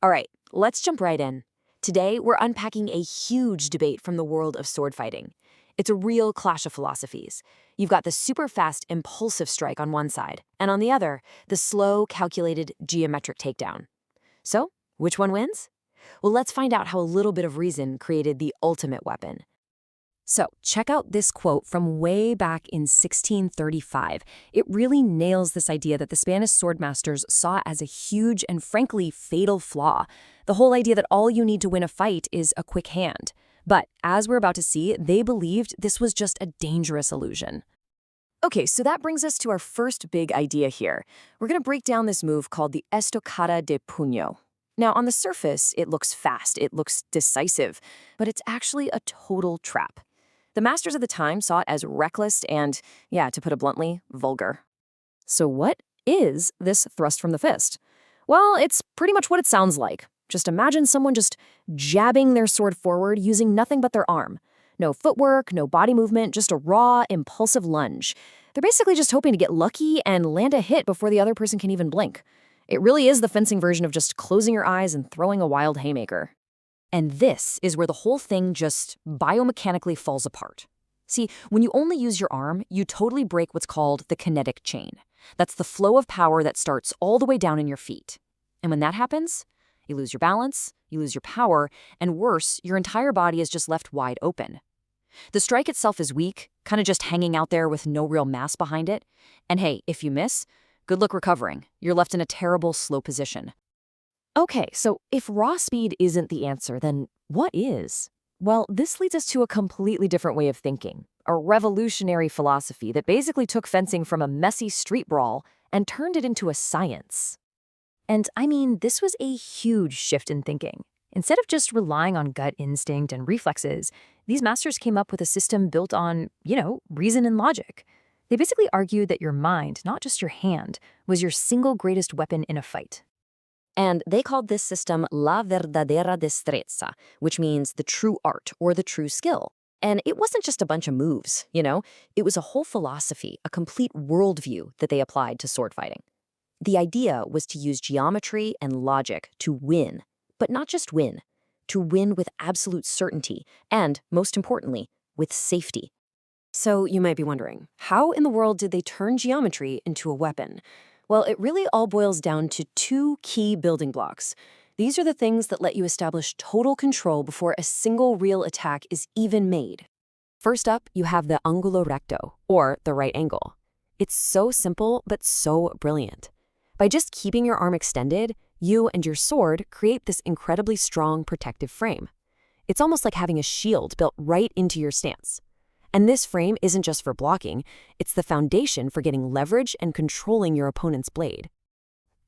All right, let's jump right in. Today, we're unpacking a huge debate from the world of sword fighting. It's a real clash of philosophies. You've got the super fast, impulsive strike on one side, and on the other, the slow, calculated, geometric takedown. So, which one wins? Well, let's find out how a little bit of reason created the ultimate weapon. So, check out this quote from way back in 1635. It really nails this idea that the Spanish swordmasters saw as a huge and frankly fatal flaw. The whole idea that all you need to win a fight is a quick hand. But as we're about to see, they believed this was just a dangerous illusion. Okay, so that brings us to our first big idea here. We're going to break down this move called the estocada de puño. Now, on the surface, it looks fast, it looks decisive, but it's actually a total trap. The masters of the time saw it as reckless and, yeah, to put it bluntly, vulgar. So what is this thrust from the fist? Well, it's pretty much what it sounds like. Just imagine someone just jabbing their sword forward using nothing but their arm. No footwork, no body movement, just a raw, impulsive lunge. They're basically just hoping to get lucky and land a hit before the other person can even blink. It really is the fencing version of just closing your eyes and throwing a wild haymaker. And this is where the whole thing just biomechanically falls apart. See, when you only use your arm, you totally break what's called the kinetic chain. That's the flow of power that starts all the way down in your feet. And when that happens, you lose your balance, you lose your power, and worse, your entire body is just left wide open. The strike itself is weak, kind of just hanging out there with no real mass behind it. And hey, if you miss, good luck recovering. You're left in a terrible, slow position. Okay, so if raw speed isn't the answer, then what is? Well, this leads us to a completely different way of thinking, a revolutionary philosophy that basically took fencing from a messy street brawl and turned it into a science. And I mean, this was a huge shift in thinking. Instead of just relying on gut instinct and reflexes, these masters came up with a system built on, reason and logic. They basically argued that your mind, not just your hand, was your single greatest weapon in a fight. And they called this system La Verdadera Destreza, which means the true art or the true skill. And it wasn't just a bunch of moves, it was a whole philosophy, a complete worldview that they applied to sword fighting. The idea was to use geometry and logic to win, but not just win, to win with absolute certainty and, most importantly, with safety. So you might be wondering, how in the world did they turn geometry into a weapon? Well, it really all boils down to two key building blocks. These are the things that let you establish total control before a single real attack is even made. First up, you have the ángulo recto, or the right angle. It's so simple, but so brilliant. By just keeping your arm extended, you and your sword create this incredibly strong protective frame. It's almost like having a shield built right into your stance. And this frame isn't just for blocking, it's the foundation for getting leverage and controlling your opponent's blade.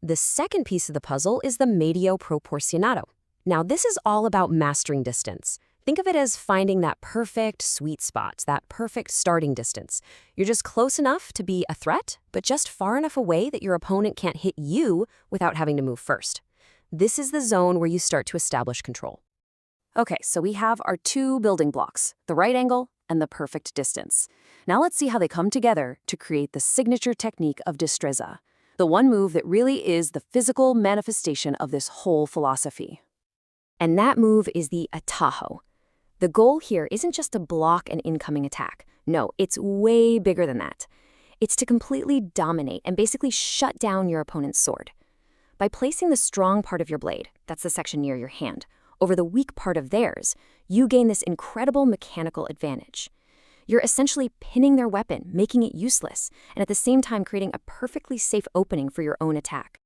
The second piece of the puzzle is the medio proporcionado. Now, this is all about mastering distance. Think of it as finding that perfect sweet spot, that perfect starting distance. You're just close enough to be a threat, but just far enough away that your opponent can't hit you without having to move first. This is the zone where you start to establish control. Okay, so we have our two building blocks, the right angle and the perfect distance. Now let's see how they come together to create the signature technique of Destreza, the one move that really is the physical manifestation of this whole philosophy. And that move is the atajo. The goal here isn't just to block an incoming attack. No, it's way bigger than that. It's to completely dominate and basically shut down your opponent's sword. By placing the strong part of your blade, that's the section near your hand, over the weak part of theirs, you gain this incredible mechanical advantage. You're essentially pinning their weapon, making it useless, and at the same time creating a perfectly safe opening for your own attack.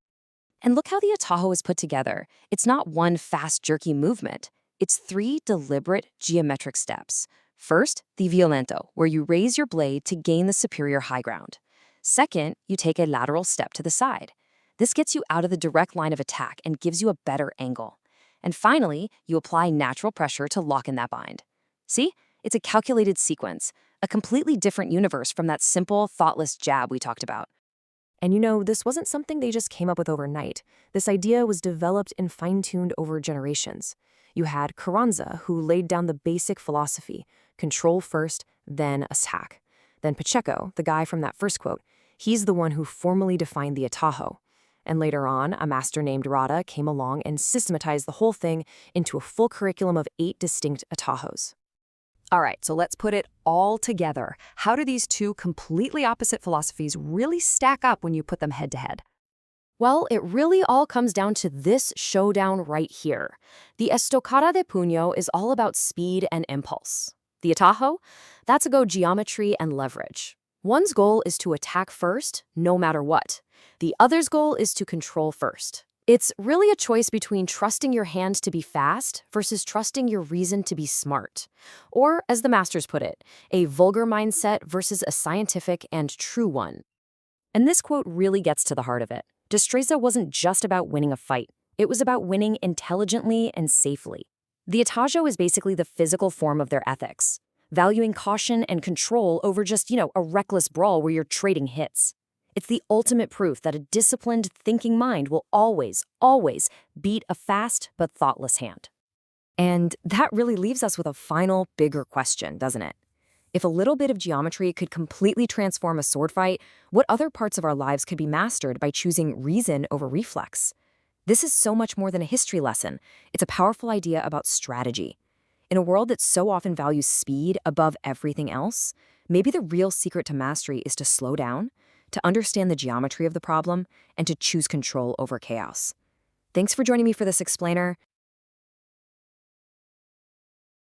And look how the atajo is put together. It's not one fast, jerky movement. It's three deliberate geometric steps. First, the violento, where you raise your blade to gain the superior high ground. Second, you take a lateral step to the side. This gets you out of the direct line of attack and gives you a better angle. And finally, you apply natural pressure to lock in that bind. See? It's a calculated sequence, a completely different universe from that simple, thoughtless jab we talked about. And this wasn't something they just came up with overnight. This idea was developed and fine-tuned over generations. You had Carranza, who laid down the basic philosophy, control first, then attack. Then Pacheco, the guy from that first quote, he's the one who formally defined the atajo. And later on, a master named Rada came along and systematized the whole thing into a full curriculum of 8 distinct atajos. All right, so let's put it all together. How do these two completely opposite philosophies really stack up when you put them head to head? Well, it really all comes down to this showdown right here. The estocada de puño is all about speed and impulse. The atajo? That's a go geometry and leverage. One's goal is to attack first, no matter what. The other's goal is to control first. It's really a choice between trusting your hand to be fast versus trusting your reason to be smart. Or, as the masters put it, a vulgar mindset versus a scientific and true one. And this quote really gets to the heart of it. Destreza wasn't just about winning a fight. It was about winning intelligently and safely. The atajo is basically the physical form of their ethics, valuing caution and control over just, a reckless brawl where you're trading hits. It's the ultimate proof that a disciplined, thinking mind will always, always beat a fast but thoughtless hand. And that really leaves us with a final, bigger question, doesn't it? If a little bit of geometry could completely transform a sword fight, what other parts of our lives could be mastered by choosing reason over reflex? This is so much more than a history lesson. It's a powerful idea about strategy. In a world that so often values speed above everything else, maybe the real secret to mastery is to slow down, to understand the geometry of the problem, and to choose control over chaos. Thanks for joining me for this explainer.